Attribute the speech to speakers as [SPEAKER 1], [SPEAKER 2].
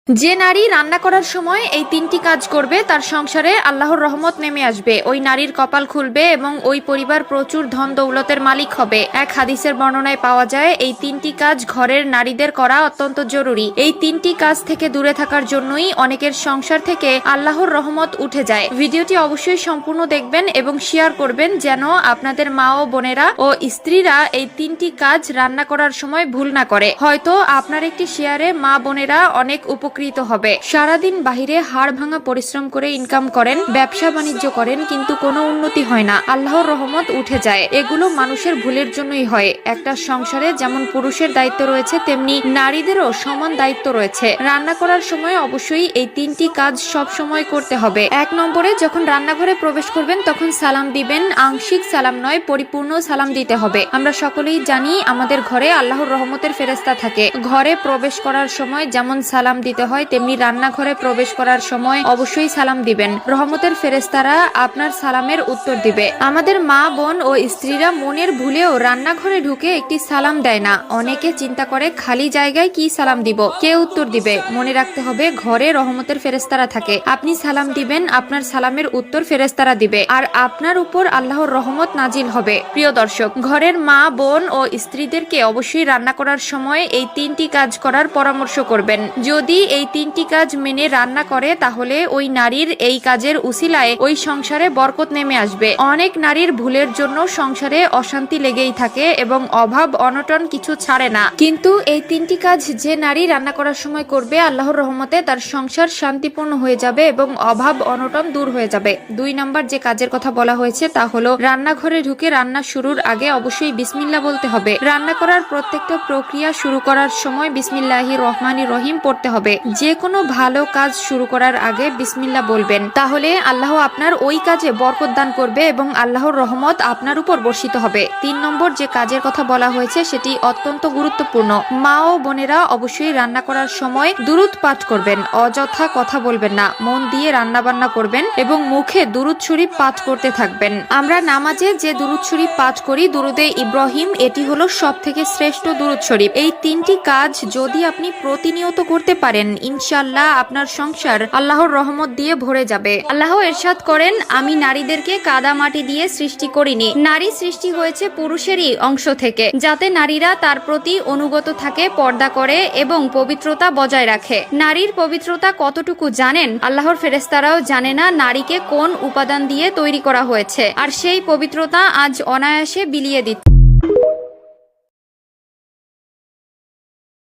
[SPEAKER 1] যে নারী রান্না করার সময় এই তিনটি কাজ করবে তার সংসারে আল্লাহর রহমত নেমে আসবে। ওই নারীর কপাল খুলবে এবং ওই পরিবার প্রচুর ধন দৌলতের মালিক হবে। এক হাদিসের বর্ণনায় পাওয়া যায় এই তিনটি কাজ ঘরের নারীদের করা অত্যন্ত জরুরি। এই তিনটি কাজ থেকে দূরে থাকার জন্যই অনেকের সংসার থেকে আল্লাহর রহমত উঠে যায়। ভিডিওটি অবশ্যই সম্পূর্ণ দেখবেন এবং শেয়ার করবেন যেন আপনাদের মা ও বোনেরা ও স্ত্রীরা এই তিনটি কাজ রান্না করার সময় ভুল না করে। হয়তো আপনার একটি শেয়ারে মা বোনেরা অনেক উপকৃত হবে। সারাদিন বাহিরে হাড় ভাঙা পরিশ্রম করে ইনকাম করেন, ব্যবসা বাণিজ্য করেন, কিন্তু কোনো উন্নতি হয় না, আল্লাহর রহমত উঠে যায়। এগুলো মানুষের ভুলের জন্যই হয়। একটা সংসারে যেমন পুরুষের দায়িত্ব রয়েছে তেমনি নারীদেরও সমান দায়িত্ব রয়েছে। রান্না করার সময় অবশ্যই এই তিনটি কাজ সব সময় করতে হবে। 1 নম্বরে যখন রান্নাঘরে প্রবেশ করবেন তখন সালাম দিবেন। আংশিক সালাম নয়, পরিপূর্ণ সালাম দিতে হবে। আমরা সকলেই জানি আমাদের ঘরে আল্লাহর রহমতের ফেরেশতা থাকে। ঘরে প্রবেশ করার সময় যেমন সালাম দিতে হয় তেমনি রান্নাঘরে প্রবেশ করার সময় অবশ্যই সালাম দিবেন। রহমতের ফেরেশতারা আপনার সালামের উত্তর দিবে। আমাদের মা বোন ও স্ত্রীরা মনের ভুলেও রান্নাঘরে ঢুকে একটি সালাম দেয় না। অনেকে চিন্তা করে খালি জায়গায় কি সালাম দিব, কে উত্তর দিবে। মনে রাখতে হবে ঘরে রহমতের ফেরেশতারা থাকে। আপনি সালাম দিবেন, আপনার সালামের উত্তর ফেরেশতারা দিবে আর আপনার উপর আল্লাহর রহমত নাজিল হবে। প্রিয় দর্শক, ঘরের মা বোন ও স্ত্রীদেরকে অবশ্যই রান্না করার সময় এই তিনটি কাজ করার পরামর্শ করবেন। যদি এই তিনটি কাজ মেনে রান্না করে তাহলে ওই নারীর এই কাজের উসিলায় ওই সংসারে বরকত নেমে আসবে। অনেক নারীর ভুলের জন্য সংসারে অশান্তি লেগেই থাকে এবং অভাব অনটন কিছু ছাড়ে না। কিন্তু এই তিনটি কাজ যে নারী রান্না করার সময় করবে আল্লাহর রহমতে তার সংসার শান্তিপূর্ণ হয়ে যাবে এবং অভাব অনটন দূর হয়ে যাবে। 2 নম্বর যে কাজের কথা বলা হয়েছে তা হলো রান্নাঘরে ঢুকে রান্না শুরুর আগে অবশ্যই বিসমিল্লাহ বলতে হবে। রান্না করার প্রত্যেকটা প্রক্রিয়া শুরু করার সময় বিসমিল্লাহির রহমানির রহিম পড়তে হবে। যে কোনো ভালো কাজ শুরু করার আগে বিসমিল্লাহ বলবেন, তাহলে আল্লাহ আপনার ওই কাজে বরকত দান করবে এবং আল্লাহর রহমত আপনার উপর বর্ষিত হবে। 3 নম্বর যে কাজের কথা বলা হয়েছে সেটি অত্যন্ত গুরুত্বপূর্ণ। মা ও বোনেরা অবশ্যই রান্না করার সময় দুরূদ পাঠ করবেন। অযথা কথা বলবেন না, মন দিয়ে রান্না বান্না করবেন এবং মুখে দুরূদ শরীফ পাঠ করতে থাকবেন। আমরা নামাজে যে দুরূদ শরীফ পাঠ করি দুরুদে ইব্রাহিম, এটি হলো সবথেকে শ্রেষ্ঠ দুরূদ শরীফ। এই 3টি কাজ যদি আপনি প্রতিনিয়ত করতে পারেন ইনশাআল্লাহ আপনার সংসার আল্লাহর রহমত দিয়ে ভরে যাবে। আল্লাহ ইরশাদ করেন, আমি নারীদেরকে কাদা মাটি দিয়ে সৃষ্টি করিনি। নারী সৃষ্টি হয়েছে পুরুষেরই অংশ থেকে, যাতে নারীরা তার প্রতি অনুগত থাকে, পর্দা করে এবং পবিত্রতা বজায় রাখে। নারীর পবিত্রতা কতটুকু জানেন? আল্লাহর ফেরেশতারাও জানে না নারীকে কোন উপাদান দিয়ে তৈরি করা হয়েছে, আর সেই পবিত্রতা আজ অনায়াসে বিলিয়ে দিচ্ছে।